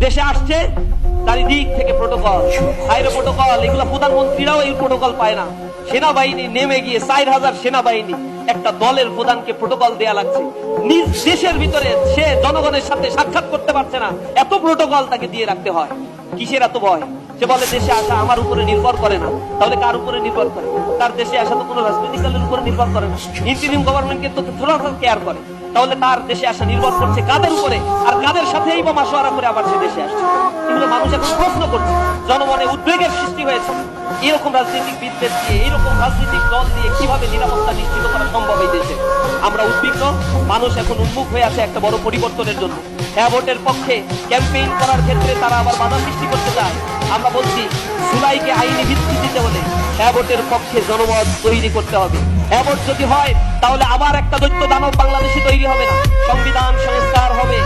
দেশে আসছে চারিদিক থেকে প্রোটোকল, বাইরে প্রোটোকল, এগুলো প্রধানমন্ত্রীরাও এই প্রোটোকল পায় না। সেনাবাহিনী নেমে গিয়ে 4000 সেনাবাহিনী একটা দলের প্রধানকে প্রোটোকল দেয়া লাগছে। নিজ দেশের ভিতরে সে জনগণের সাথে সাক্ষাৎ করতে পারছে না, এত প্রোটোকল তাকে দিয়ে রাখতে হয়। কিসের এত ভয়? সে বলে দেশে আসা আমার উপরে নির্ভর করে না। তাহলে কার উপরে নির্ভর করে? তার দেশে আসা তো কোনো রাজনৈতিক দলের উপরে নির্ভর করে না, ইন্টারিম গভর্নমেন্টকে তো থোড়া কেয়ার করে। তাহলে তার দেশে আসা নির্ভর করছে কাদের উপরে, আর কাদের সাথেই বা মাসোয়ারা করে আবার সে দেশে আসছে? এগুলো মানুষ এখন প্রশ্ন করছে, জনমনে উদ্বেগের সৃষ্টি হয়েছে। এরকম রাজনৈতিক বিদ্বেষ দিয়ে, এরকম রাজনৈতিক দল দিয়ে কিভাবে নিরাপত্তা নিশ্চিত করা সম্ভব এই দেশে? আমরা উদ্বিগ্ন। মানুষ এখন উন্মুখ হয়ে আছে একটা বড় পরিবর্তনের জন্য। হ্যাঁ ভোটের পক্ষে ক্যাম্পেইন করার ক্ষেত্রে তারা আবার বাধা সৃষ্টি করতে চায়। আমরা বলছি জুলাইকে আইনি ভিত্তি দিতে হলে হ্যাঁ ভোটের পক্ষে জনমত তৈরি করতে হবে। হ্যাঁ ভোট যদি হয় তাহলে আবার একটা দৈত্য দানব বাংলাদেশে তৈরি হবে না, সংবিধান সংস্কার হবে,